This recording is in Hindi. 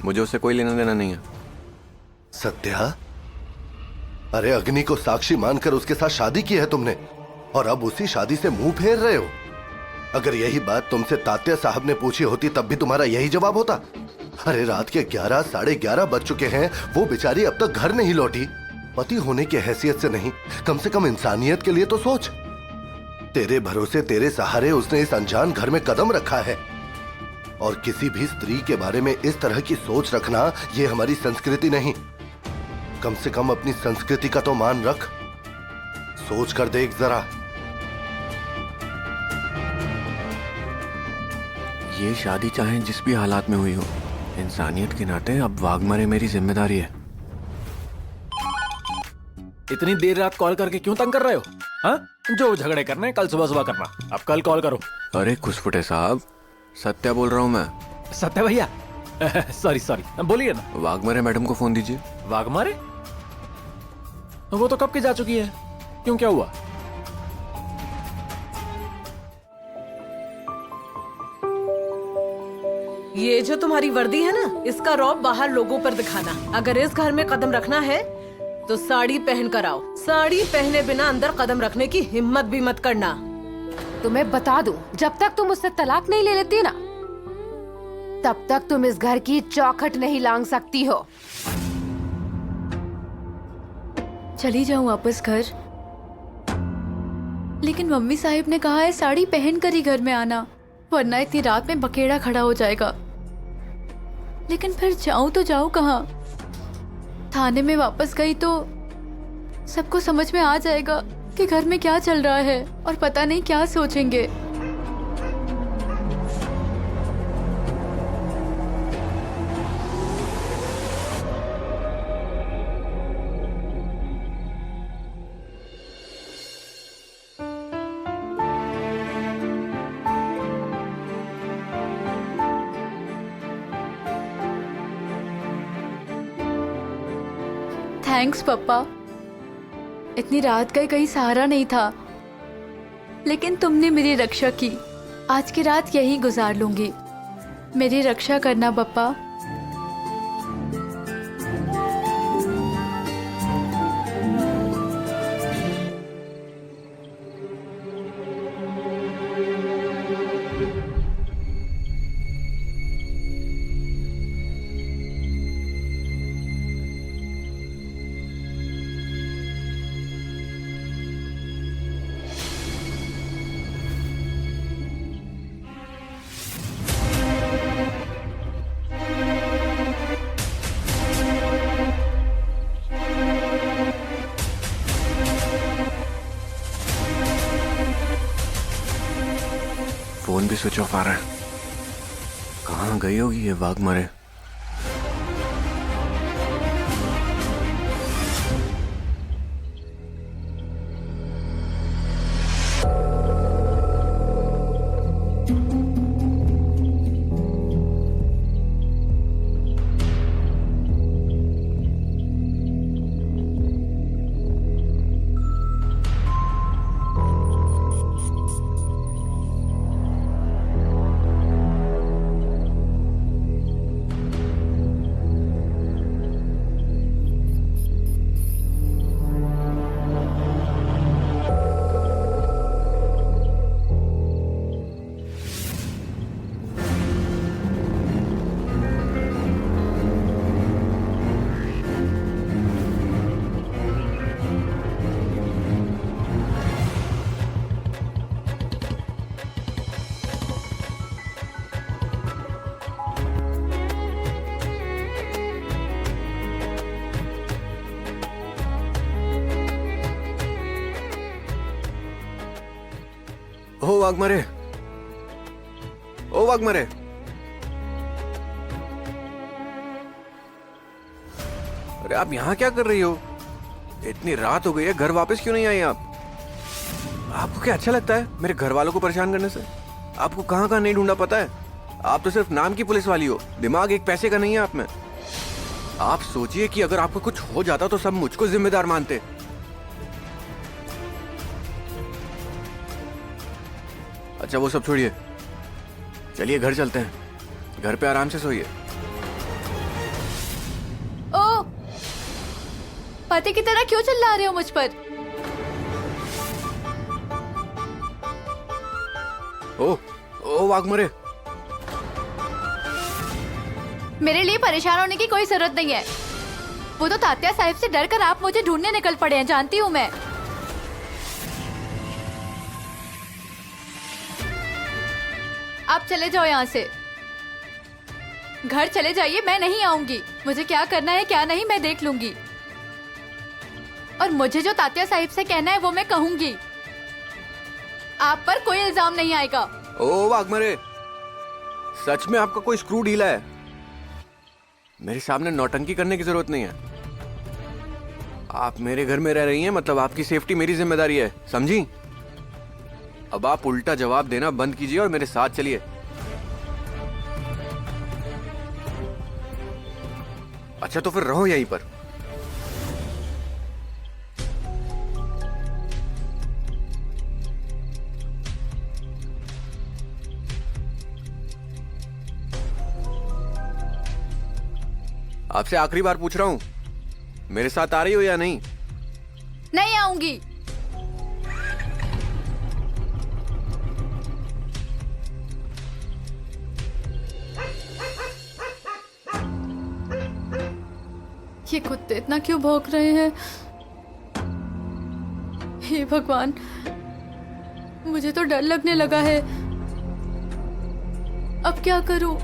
मुझे उससे कोई लेना देना नहीं है। सत्या, अरे अग्नि को साक्षी मानकर उसके साथ शादी की है तुमने, और अब उसी शादी से मुंह फेर रहे हो। अगर यही बात तुमसे तात्या साहब ने पूछी होती तब भी तुम्हारा यही जवाब होता। अरे रात के 11 साढ़े 11 बज चुके हैं, वो बेचारी अब तक घर नहीं लौटी। पति होने की हैसियत से नहीं, कम से कम इंसानियत के लिए तो सोच। तेरे भरोसे तेरे सहारे उसने इस अनजान घर में कदम रखा है, और किसी भी स्त्री के बारे में इस तरह की सोच रखना ये हमारी संस्कृति नहीं। कम से कम अपनी संस्कृति का तो मान रख। सोच कर देख जरा। ये शादी चाहे जिस भी हालात में हुई हो, इंसानियत के नाते अब वाघमारे मेरी जिम्मेदारी है। इतनी देर रात कॉल करके क्यों तंग कर रहे हो? हाँ, जो झगड़े करने कल सुबह सुबह करना, अब कल कॉल करो। अरे खुशफुटे साहब, सत्या बोल रहा हूँ मैं। सत्या भैया, सॉरी सॉरी, बोलिए ना। वाघमारे मैडम को फोन दीजिए। वाघमारे? वो तो कब की जा चुकी है, क्यों क्या हुआ? ये जो तुम्हारी वर्दी है ना, इसका रौब बाहर लोगों पर दिखाना। अगर इस घर में कदम रखना है तो साड़ी पहन कर आओ। साड़ी पहने बिना अंदर कदम रखने की हिम्मत भी मत करना। तुम्हें बता दूं, जब तक तुम उससे तलाक नहीं ले लेती ना, तब तक तुम इस घर की चौखट नहीं लांग सकती हो। चली जाऊं वापस घर, लेकिन मम्मी साहिब ने कहा है साड़ी पहन कर ही घर में आना, वरना इतनी रात में बकेड़ा खड़ा हो जाएगा। लेकिन फिर जाऊं तो जाऊं कहाँ? थाने में वापस गई तो सबको समझ में आ जाएगा कि घर में क्या चल रहा है, और पता नहीं क्या सोचेंगे। थैंक्स पापा, इतनी रात का कहीं सहारा नहीं था, लेकिन तुमने मेरी रक्षा की। आज की रात यही गुजार लूंगी। मेरी रक्षा करना पापा। फोन भी स्विच ऑफ आ रहा है। कहाँ गई होगी ये वाघमारे? ओ वाघमारे, ओ वाघमारे, अरे आप यहाँ क्या कर रही हो? इतनी रात हो गई है, घर वापस क्यों नहीं आई आप? आपको क्या अच्छा लगता है मेरे घर वालों को परेशान करने से? आपको कहाँ कहाँ नहीं ढूंढा पता है? आप तो सिर्फ नाम की पुलिस वाली हो, दिमाग एक पैसे का नहीं है आप में। आप सोचिए कि अगर आपको कुछ हो जाता तो सब मुझको जिम्मेदार मानते। अच्छा वो सब छोड़िए, चलिए घर चलते हैं। घर पे आराम से सोइए। हाथी की तरह क्यों चिल्ला रहे हो मुझ पर? ओ वाघमरे, मेरे लिए परेशान होने की कोई जरूरत नहीं है। वो तो तात्या साहिब से डर कर आप मुझे ढूंढने निकल पड़े हैं, जानती हूँ मैं। आप चले जाओ यहाँ से, घर चले जाइए, मैं नहीं आऊंगी। मुझे क्या करना है क्या नहीं मैं देख लूंगी, और मुझे जो तात्या साहिब से कहना है वो मैं कहूंगी। आप पर कोई इल्जाम नहीं आएगा। ओ वाघमरे, सच में आपका कोई स्क्रू ढीला है? मेरे सामने नौटंकी करने की जरूरत नहीं है। आप मेरे घर में रह रही हैं, मतलब आपकी सेफ्टी मेरी जिम्मेदारी है, समझी? अब आप उल्टा जवाब देना बंद कीजिए और मेरे साथ चलिए। अच्छा तो फिर रहो यहीं पर। आपसे आखिरी बार पूछ रहा हूं, मेरे साथ आ रही हो या नहीं? नहीं आऊंगी। ये कुत्ते इतना क्यों भौंक रहे हैं? हे भगवान, मुझे तो डर लगने लगा है। अब क्या करूं?